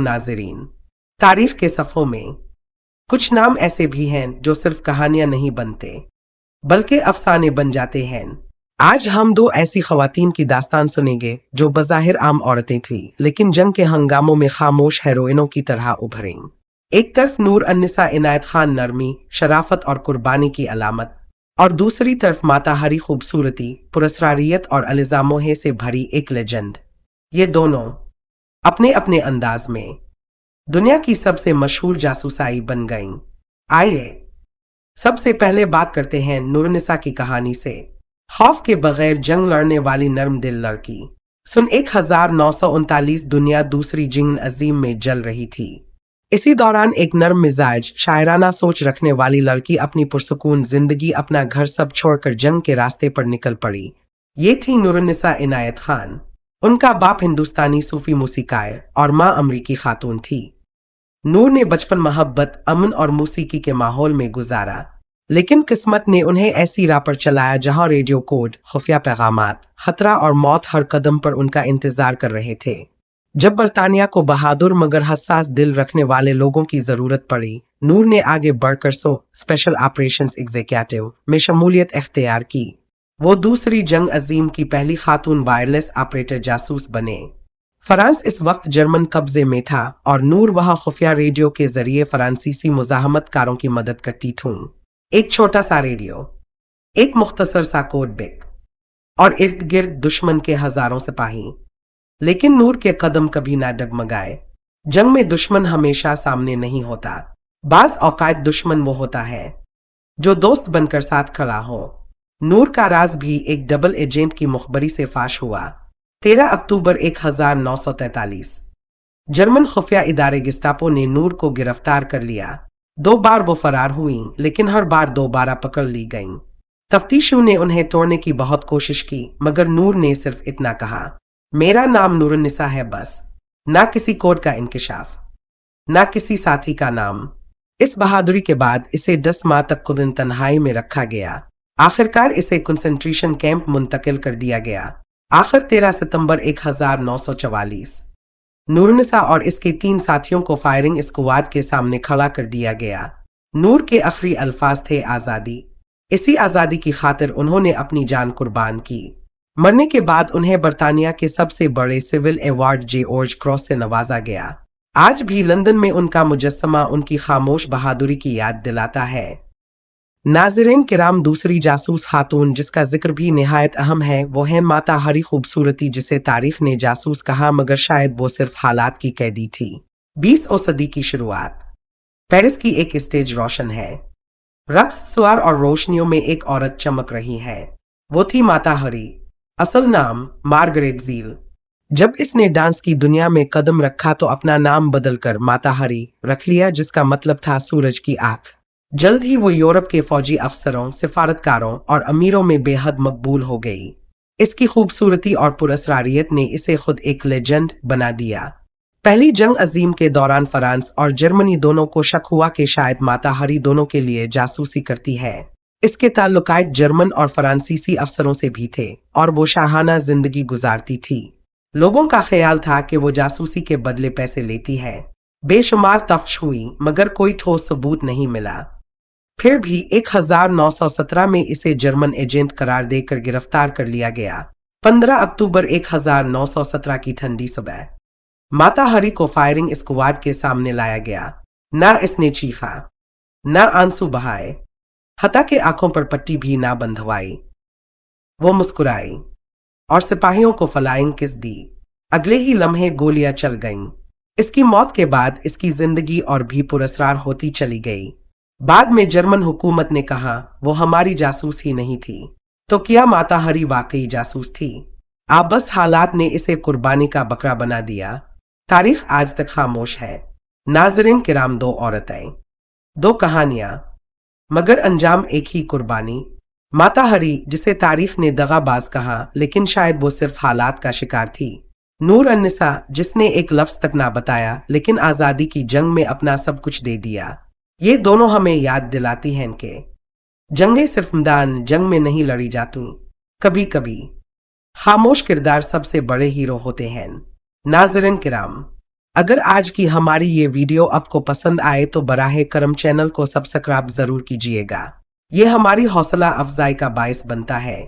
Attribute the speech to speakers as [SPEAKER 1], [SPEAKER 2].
[SPEAKER 1] नाज़रीन, तारीख के सफ़ों में कुछ नाम ऐसे भी हैं जो सिर्फ कहानियां नहीं बनते बल्कि अफसाने बन जाते हैं। आज हम दो ऐसी ख़वातीन की दास्तान सुनेंगे जो बज़ाहिर आम औरतें थीं लेकिन जंग के हंगामों में खामोश हीरोइनों की तरह उभरीं। एक तरफ नूर अन्निसा इनायत खान नरमी, शराफत और कुर्बानी की अलामत, और दूसरी तरफ माता हरी खूबसूरती, पुरस्कारियत और इल्ज़ामों से भरी एक लेजेंड। ये दोनों अपने अपने अंदाज में दुनिया की सबसे मशहूर जासूसाई बन गईं। आइए सबसे पहले बात करते हैं नूरनिसा की कहानी से। खौफ के बगैर जंग लड़ने वाली नर्म दिल लड़की। सन 1939 दुनिया दूसरी जंग अजीम में जल रही थी। इसी दौरान एक नर्म मिजाज, शायराना सोच रखने वाली लड़की अपनी पुरसुकून जिंदगी, अपना घर सब छोड़कर जंग के रास्ते पर निकल पड़ी। ये थी नूरनिसा इनायत खान। उनका बाप हिंदुस्तानी सूफी मूसीकार और माँ अमरीकी खातून थी। नूर ने बचपन मोहब्बत, अमन और मौसीकी के माहौल में गुजारा, लेकिन किस्मत ने उन्हें ऐसी राह पर चलाया जहां रेडियो कोड, खुफिया पैगामात, खतरा और मौत हर कदम पर उनका इंतजार कर रहे थे। जब बरतानिया को बहादुर मगर हसास दिल रखने वाले लोगों की जरूरत पड़ी, नूर ने आगे बढ़कर स्पेशल ऑपरेशंस एग्जीक्यूटिव में शमूलियत इख्तियार की। वो दूसरी जंग अजीम की पहली खातून वायरलेस ऑपरेटर जासूस बने। फ्रांस इस वक्त जर्मन कब्जे में था और नूर वहां खुफिया रेडियो के जरिए फ्रांसीसी मुजाहमतकारों की मदद करती थीं। एक छोटा सा रेडियो, एक मुख्तसर सा कोड बिक और इर्द गिर्द दुश्मन के हजारों सिपाही। लेकिन नूर के कदम कभी ना डगमगाए। जंग में दुश्मन हमेशा सामने नहीं होता। बाज औकात दुश्मन वो होता है जो दोस्त बनकर साथ खड़ा हो। नूर का राज भी एक डबल एजेंट की मुखबरी से फाश हुआ। 13 अक्टूबर 1943 जर्मन खुफिया इदारे गिस्टापो ने नूर को गिरफ्तार कर लिया। 2 बार वो फरार हुई, लेकिन हर बार दोबारा पकड़ ली गईं। तफ्तीशों ने उन्हें तोड़ने की बहुत कोशिश की, मगर नूर ने सिर्फ इतना कहा, मेरा नाम नूरनिसा है बस। ना किसी कोड का इंकिशाफ, ना किसी साथी का नाम। इस बहादुरी के बाद इसे 10 माह तक कुदिन तन्हाई में रखा गया। आखिरकार इसे कंसंट्रेशन कैंप मुंतकिल कर दिया गया। आखिर 13 सितंबर 1944 नूरनिसा और इसके 3 साथियों को फायरिंग स्क्वाड के सामने खड़ा कर दिया गया। नूर के आखिरी अल्फाज थे आज़ादी। इसी आज़ादी की खातिर उन्होंने अपनी जान कुर्बान की। मरने के बाद उन्हें बरतानिया के सबसे बड़े सिविल अवार्ड जॉर्ज क्रॉस से नवाजा गया। आज भी लंदन में उनका मुजस्समा उनकी खामोश बहादुरी की याद दिलाता है। नाज़रीन किराम, दूसरी जासूस खातून जिसका जिक्र भी निहायत अहम है वो है माता हरी खूबसूरती, जिसे तारीख ने जासूस कहा, मगर शायद वो सिर्फ हालात की कैदी थी। 20वीं सदी की शुरुआत। पेरिस की एक स्टेज रोशन है। रक्स, सुआर और रोशनियों में एक औरत चमक रही है। वो थी माता हरी। असल नाम मार्गरेट ज़ील। जब इसने डांस की दुनिया में कदम रखा तो अपना नाम बदलकर माता हरी रख लिया, जिसका मतलब था सूरज की आंख। जल्द ही वो यूरोप के फौजी अफसरों, सिफारतकारों और अमीरों में बेहद मकबूल हो गई। इसकी खूबसूरती और पुरस्कारियत ने इसे खुद एक लेजेंड बना दिया। पहली जंग अजीम के दौरान फ्रांस और जर्मनी दोनों को शक हुआ कि शायद माता हरी दोनों के लिए जासूसी करती है। इसके ताल्लुकात जर्मन और फ्रांसीसी अफसरों से भी थे और वो शाहाना जिंदगी गुजारती थी। लोगों का ख्याल था कि वो जासूसी के बदले पैसे लेती है। बेशुमार तफ्तीश हुई, मगर कोई ठोस सबूत नहीं मिला। फिर भी 1917 में इसे जर्मन एजेंट करार देकर गिरफ्तार कर लिया गया। 15 अक्टूबर 1917 की ठंडी सुबह माता हरी को फायरिंग स्क्वाड के सामने लाया गया। ना इसने चीखा, ना आंसू बहाए, हत्ता के आंखों पर पट्टी भी ना बंधवाई। वो मुस्कुराई और सिपाहियों को फ्लाइंग किस दी। अगले ही लम्हे गोलियां चल गईं। इसकी मौत के बाद इसकी जिंदगी और भी पुरस्कार होती चली गई। बाद में जर्मन हुकूमत ने कहा वो हमारी जासूस ही नहीं थी। तो क्या माता हरी वाकई जासूस थी? बस हालात ने इसे कुर्बानी का बकरा बना दिया। तारीख आज तक खामोश है। नाज़रीन किराम, 2 औरतें, 2 कहानियां, मगर अंजाम एक ही, कुर्बानी। माता हरी, जिसे तारीख ने दगाबाज कहा, लेकिन शायद वो सिर्फ हालात का शिकार थी। नूर अन्निसा, जिसने एक लफ्ज तक ना बताया लेकिन आज़ादी की जंग में अपना सब कुछ दे दिया। ये दोनों हमें याद दिलाती हैं कि जंगें सिर्फ मैदान जंग में नहीं लड़ी जाती। कभी कभी खामोश किरदार सबसे बड़े हीरो होते हैं। नाज़रीन किराम, اگر آج کی ہماری یہ ویڈیو آپ کو پسند آئے تو براہ کرم چینل کو سبسکرائب ضرور کیجیے گا، یہ ہماری حوصلہ افزائی کا باعث بنتا ہے۔